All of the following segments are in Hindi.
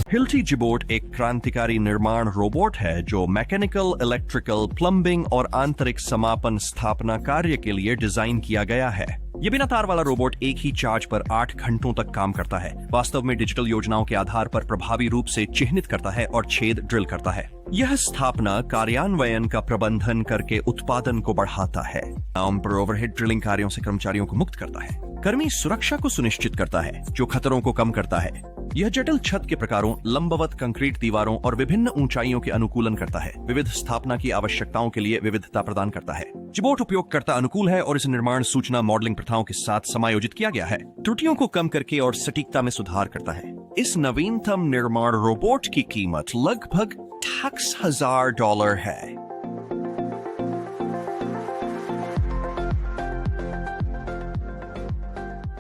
हिल्टी जिबोट एक क्रांतिकारी निर्माण रोबोट है जो मैकेनिकल, इलेक्ट्रिकल, प्लम्बिंग और आंतरिक समापन स्थापना कार्य के लिए डिजाइन किया गया है। ये बिना तार वाला रोबोट एक ही चार्ज पर 8 घंटों तक काम करता है। वास्तव में डिजिटल योजनाओं के आधार पर प्रभावी रूप से चिह्नित करता है और छेद ड्रिल करता है। यह स्थापना कार्यान्वयन का प्रबंधन करके उत्पादन को बढ़ाता है, काम पर ओवरहेड ड्रिलिंग कार्यों से कर्मचारियों को मुक्त करता है, कर्मी सुरक्षा को सुनिश्चित करता है जो खतरों को कम करता है। यह जटिल छत के प्रकारों, लंबवत कंक्रीट दीवारों और विभिन्न ऊंचाइयों के अनुकूलन करता है। विविध स्थापना की आवश्यकताओं के लिए विविधता प्रदान करता है। जिबोट उपयोगकर्ता अनुकूल है और इस निर्माण सूचना मॉडलिंग प्रथाओं के साथ समायोजित किया गया है। त्रुटियों को कम करके और सटीकता में सुधार करता है। इस नवीनतम निर्माण रोबोट की कीमत लगभग $10,000 है।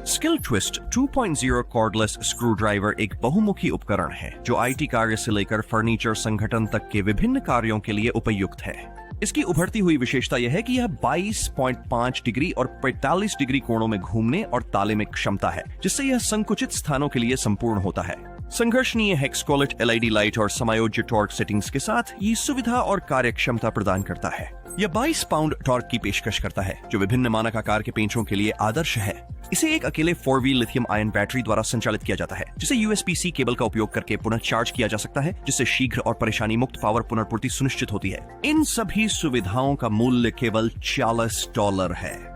स्किल ट्विस्ट 2.0 कॉर्डलेस स्क्रूड्राइवर एक बहुमुखी उपकरण है जो आईटी कार्य से लेकर फर्नीचर संगठन तक के विभिन्न कार्यों के लिए उपयुक्त है। इसकी उभरती हुई विशेषता यह है कि यह 22.5 डिग्री और 45 डिग्री कोणों में घूमने और ताले में क्षमता है, जिससे यह संकुचित स्थानों के लिए संपूर्ण होता है। संघर्षणीय हेक्सकोलेट एलईडी लाइट और समायोज्य टॉर्क सेटिंग्स के साथ ये सुविधा और कार्यक्षमता प्रदान करता है। यह 22 पाउंड टॉर्क की पेशकश करता है, जो विभिन्न मानक आकार के पेंचों के लिए आदर्श है। इसे एक अकेले 4 व्हील लिथियम आयन बैटरी द्वारा संचालित किया जाता है, जिसे USB-C केबल का उपयोग करके पुनः चार्ज किया जा सकता है, जिससे शीघ्र और परेशानी मुक्त पावर पुनर्पूर्ति सुनिश्चित होती है। इन सभी सुविधाओं का मूल्य केवल $40 है।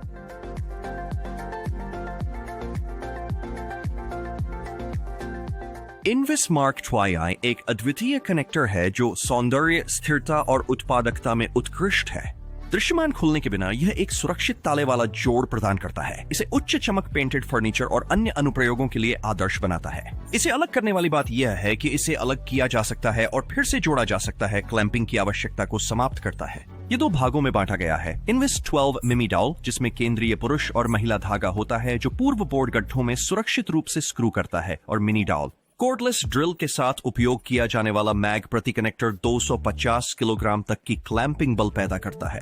इन्विस्मार्क 2i एक अद्वितीय कनेक्टर है जो सौंदर्य, स्थिरता और उत्पादकता में उत्कृष्ट है। दृश्यमान खुलने के बिना यह एक सुरक्षित ताले वाला जोड़ प्रदान करता है। इसे उच्च चमक पेंटेड फर्नीचर और अन्य अनुप्रयोगों के लिए आदर्श बनाता है। इसे अलग करने वाली बात यह है कि इसे अलग किया जा सकता है और फिर से जोड़ा जा सकता है। क्लैंपिंग की आवश्यकता को समाप्त करता है। ये 2 भागों में बांटा गया है। इन्विस 12 मिमी डॉल, जिसमें केंद्रीय पुरुष और महिला धागा होता है जो पूर्व बोर्ड गड्ढों में सुरक्षित रूप से स्क्रू करता है, और मिनी डॉल कोर्डलेस ड्रिल के साथ उपयोग किया जाने वाला मैग प्रति कनेक्टर 250 किलोग्राम तक की क्लैंपिंग बल पैदा करता है।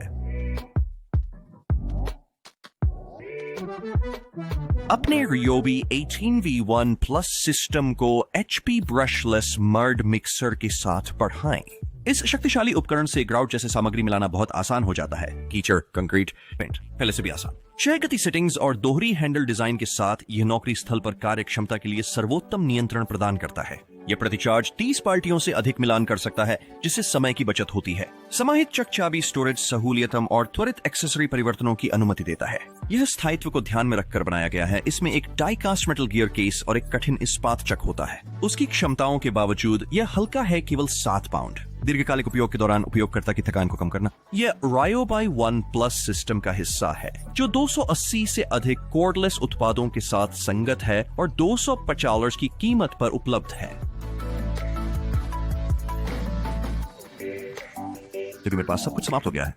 अपने Ryobi 18V1 Plus सिस्टम को HP ब्रशलेस मर्ड मिक्सर के साथ बढ़ाएं। इस शक्तिशाली उपकरण से ग्राउट जैसे सामग्री मिलाना बहुत आसान हो जाता है। कीचड़, कंक्रीट, पेंट पहले से भी आसान। 6 गति सेटिंग्स और दोहरी हैंडल डिजाइन के साथ यह नौकरी स्थल पर कार्य क्षमता के लिए सर्वोत्तम नियंत्रण प्रदान करता है। यह प्रति चार्ज 30 पार्टियों से अधिक मिलान कर सकता है, जिससे समय की बचत होती है। समाहित चक चाबी स्टोरेज सहूलियतम और त्वरित एक्सेसरी परिवर्तनों की अनुमति देता है। यह स्थायित्व को ध्यान में रखकर बनाया गया है। इसमें एक die cast metal gear case और एक कठिन इस्पात चक होता है। उसकी क्षमताओं के बावजूद यह हल्का है, केवल 7 पाउंड। दीर्घकालिक उपयोग के दौरान उपयोगकर्ता की थकान को कम करना। यह Ryobi 1 Plus सिस्टम का हिस्सा है, जो 280 से अधिक कोर्डलेस उत्पादों के साथ संगत है और $250 की कीमत पर उपलब्ध है। मेरे पास सब कुछ समाप्त हो गया है।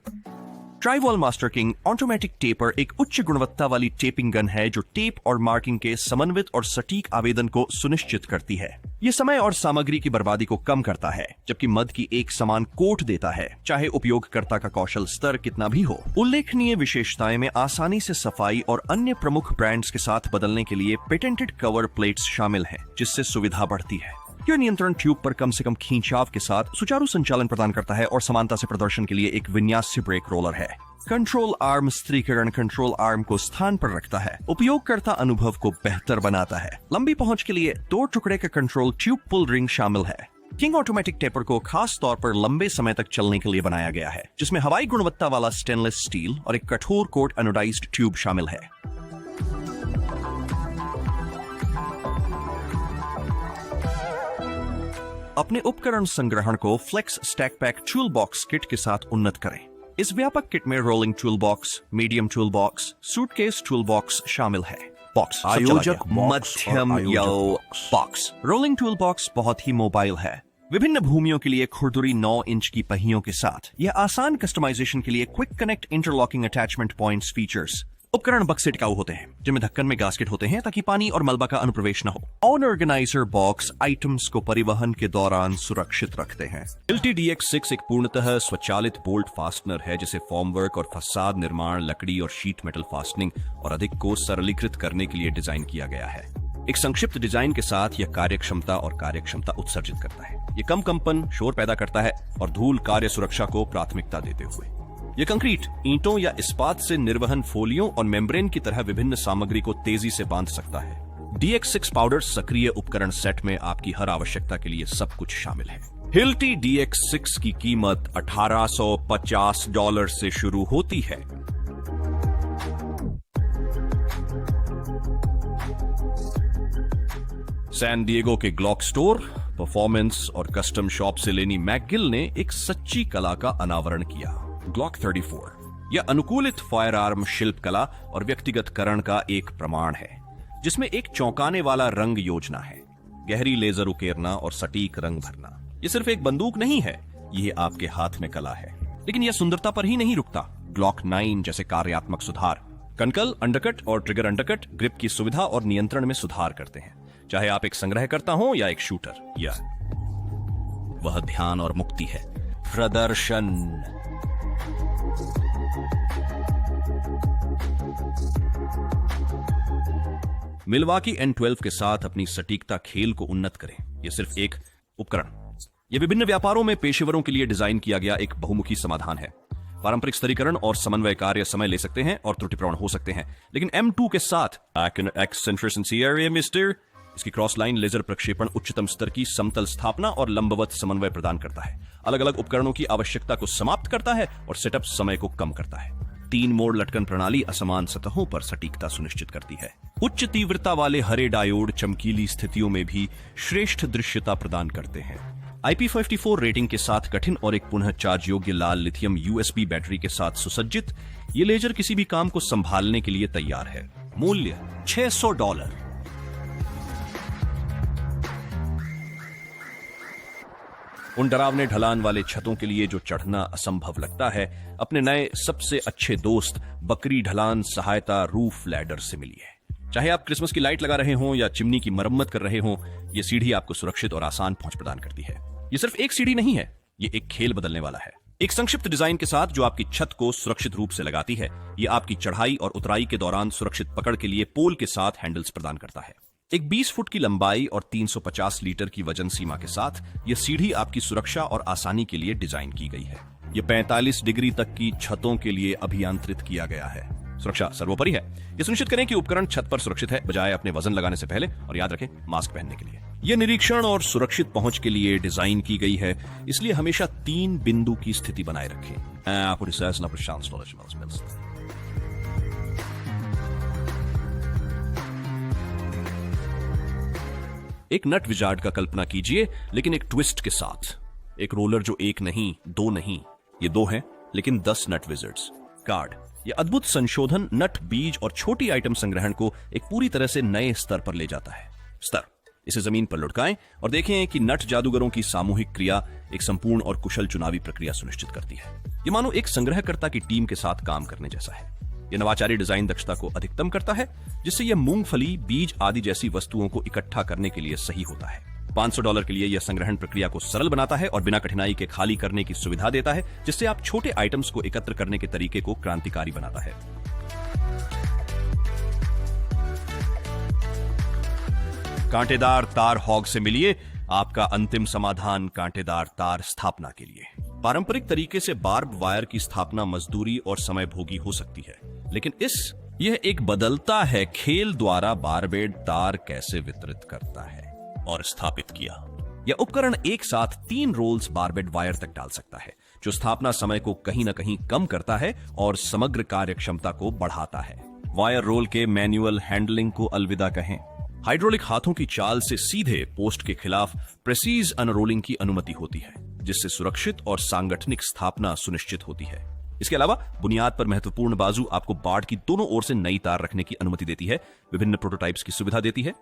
ट्राइवॉल मास्टर किंग ऑटोमेटिक टेपर एक उच्च गुणवत्ता वाली टेपिंग गन है जो टेप और मार्किंग के समन्वित और सटीक आवेदन को सुनिश्चित करती है। यह समय और सामग्री की बर्बादी को कम करता है, जबकि मद की एक समान कोट देता है, चाहे उपयोगकर्ता का कौशल स्तर कितना भी हो। उल्लेखनीय विशेषताएं में आसानी से सफाई और अन्य प्रमुख ब्रांड्स के साथ बदलने के लिए पेटेंटेड कवर प्लेट्स शामिल हैं, जिससे सुविधा बढ़ती है। यह नियंत्रण ट्यूब पर कम से कम खींचाव के साथ सुचारू संचालन प्रदान करता है और समानता से प्रदर्शन के लिए एक विन्यास्य ब्रेक रोलर है। कंट्रोल आर्म स्थिरीकरण कंट्रोल आर्म को स्थान पर रखता है, उपयोगकर्ता अनुभव को बेहतर बनाता है। लंबी पहुंच के लिए 2 टुकड़े का कंट्रोल ट्यूब पुल रिंग शामिल है। किंग ऑटोमेटिक टेपर को खास तौर पर लंबे समय तक चलने के लिए बनाया गया है, जिसमें हवाई गुणवत्ता वाला स्टेनलेस स्टील और एक कठोर कोट एनोडाइज्ड ट्यूब शामिल है। अपने उपकरण संग्रहण को flex stack pack tool box kit के साथ उन्नत करें। इस व्यापक किट में rolling tool box, medium tool box, suitcase tool box शामिल है। बॉक्स आयोजक मध्यम बॉक्स। रोलिंग टूल बॉक्स बहुत ही मोबाइल है। विभिन्न भूमियों के लिए खुरदुरी 9 इंच की पहियों के साथ यह आसान कस्टमाइजेशन के लिए quick connect interlocking attachment points features, उपकरण बक्स से टिकाऊ होते हैं, जिनमें ढक्कन में गास्केट होते हैं ताकि पानी और मलबा का अनुप्रवेश न हो। ऑर्गेनाइजर बॉक्स आइटम्स को परिवहन के दौरान सुरक्षित रखते हैं। हिल्टी DX6 एक पूर्णतः स्वचालित बोल्ट फास्टनर है, जिसे फॉर्मवर्क और फसाद निर्माण, लकड़ी और शीट मेटल फास्टनिंग और अधिक को सरलीकृत करने के लिए डिजाइन किया गया है। एक संक्षिप्त डिजाइन के साथ यह कार्यक्षमता उत्सर्जित करता है। यह कम कंपन, शोर पैदा करता है और धूल कार्य सुरक्षा को प्राथमिकता देते हुए यह कंक्रीट, ईंटों या इस्पात से निर्वहन फोलियों और मेम्ब्रेन की तरह विभिन्न सामग्री को तेजी से बांध सकता है। DX6 पाउडर सक्रिय उपकरण सेट में आपकी हर आवश्यकता के लिए सब कुछ शामिल है। हिल्टी DX6 की कीमत $1850 से शुरू होती है। सैन डिएगो के ग्लॉक स्टोर, परफॉर्मेंस और कस्टम शॉप से लेनी मैकगिल ने एक सच्ची कला का अनावरण किया। ग्लॉक 34 यह अनुकूलित फायर आर्म शिल्प कला और व्यक्तिगतकरण का एक प्रमाण है, जिसमें एक चौंकाने वाला रंग योजना है, गहरी लेजर उकेरना और सटीक रंग भरना। यह सिर्फ एक बंदूक नहीं है, यह आपके हाथ में कला है। लेकिन यह सुंदरता पर ही नहीं रुकता। ग्लॉक 9 जैसे कार्यात्मक सुधार, कनकल अंडरकट और ट्रिगर अंडरकट ग्रिप की सुविधा और नियंत्रण में सुधार करते हैं। चाहे आप एक संग्रहकर्ता हो या एक शूटर, या वह ध्यान और मुक्ति है। प्रदर्शन मिल्वाकी N12 के साथ अपनी सटीकता खेल को उन्नत करें। यह सिर्फ एक उपकरण, यह विभिन्न व्यापारों में पेशेवरों के लिए डिजाइन किया गया एक बहुमुखी समाधान है। पारंपरिक स्तरीकरण और समन्वय कार्य समय ले सकते हैं और त्रुटिप्रवण हो सकते हैं, लेकिन M2 के साथ इसकी क्रॉस लाइन लेजर प्रक्षेपण उच्चतम स्तर की समतल स्थापना और लंबवत समन्वय प्रदान करता है, अलग अलग उपकरणों की आवश्यकता को समाप्त करता है और सेटअप समय को कम करता है। 3 मोड़ लटकन प्रणाली असमान सतहों पर सटीकता सुनिश्चित करती है। उच्च तीव्रता वाले हरे डायोड चमकीली स्थितियों में भी श्रेष्ठ दृश्यता प्रदान करते हैं। IP54 रेटिंग के साथ कठिन और एक पुनः चार्ज योग्य लाल लिथियम USB बैटरी के साथ सुसज्जित, ये लेजर किसी भी काम को संभालने के लिए तैयार है। मूल्य $600। उन डरावने ढलान वाले छतों के लिए जो चढ़ना असंभव लगता है, अपने नए सबसे अच्छे दोस्त बकरी ढलान सहायता रूफ लैडर से मिलिए। चाहे आप क्रिसमस की लाइट लगा रहे हों या चिमनी की मरम्मत कर रहे हों, यह सीढ़ी आपको सुरक्षित और आसान पहुंच प्रदान करती है। यह सिर्फ एक सीढ़ी नहीं है, यह एक खेल बदलने वाला है। एक संक्षिप्त डिजाइन के साथ जो आपकी छत को सुरक्षित रूप से लगाती है, यह आपकी चढ़ाई और उतराई के दौरान सुरक्षित पकड़ के लिए पोल के साथ हैंडल्स प्रदान करता है। एक 20 फुट की लंबाई और 350 लीटर की वजन सीमा के साथ यह सीढ़ी आपकी सुरक्षा और आसानी के लिए डिजाइन की गई है। यह 45 डिग्री तक की छतों के लिए अभियांत्रित किया गया है। सुरक्षा सर्वोपरि है। यह सुनिश्चित करें कि उपकरण छत पर सुरक्षित है, बजाय अपने वजन लगाने से पहले, और याद रखें मास्क पहनने के लिए। यह निरीक्षण और सुरक्षित पहुंच के लिए डिजाइन की गई है, इसलिए हमेशा 3 बिंदु की स्थिति बनाए रखें। एक नट विजार्ड का कल्पना कीजिए, लेकिन एक ट्विस्ट के साथ। एक रोलर जो एक नहीं, 2 नहीं, ये 2 हैं, लेकिन 10 नट विजर्ड्स। कार्ड, यह अद्भुत संशोधन नट, बीज और छोटी आइटम संग्रहण को एक पूरी तरह से नए स्तर पर ले जाता है। स्तर, इसे जमीन पर लुढ़काएं और देखें कि नट जादूगरों की सामूहिक क्रिया एक संपूर्ण और कुशल चुनावी प्रक्रिया सुनिश्चित करती है। ये मानो एक संग्रहकर्ता की टीम के साथ काम करने जैसा है। यह नवाचारी डिजाइन दक्षता को अधिकतम करता है, जिससे यह मूंगफली, बीज आदि जैसी वस्तुओं को इकट्ठा करने के लिए सही होता है। $500 के लिए यह संग्रहण प्रक्रिया को सरल बनाता है और बिना कठिनाई के खाली करने की सुविधा देता है, जिससे आप छोटे आइटम्स को एकत्र करने के तरीके को क्रांतिकारी बनाता है। कांटेदार तार हॉग से मिलिए आपका अंतिम समाधान कांटेदार तार स्थापना के लिए। पारंपरिक तरीके से बार्ब वायर की स्थापना मजदूरी और समय भोगी हो सकती है, लेकिन यह एक बदलता है खेल द्वारा बारबेड तार कैसे वितरित करता है और स्थापित किया। यह उपकरण एक साथ 3 रोल्स बारबेड वायर तक डाल सकता है, जो स्थापना समय को कहीं न कहीं कम करता है और समग्र कार्यक्षमता को बढ़ाता है। वायर रोल के मैनुअल हैंडलिंग को अलविदा कहें। हाइड्रोलिक हाथों की चाल से सीधे पोस्ट के खिलाफ प्रेसीज अनरोलिंग की अनुमति होती है, जिससे सुरक्षित और सांगठनिक स्थापना सुनिश्चित होती है। इसके अलावा बुनियाद पर महत्वपूर्ण बाजू आपको बाड़ की दोनों ओर से नई तार रखने की अनुमति देती है, विभिन्न प्रोटोटाइप्स की सुविधा देती है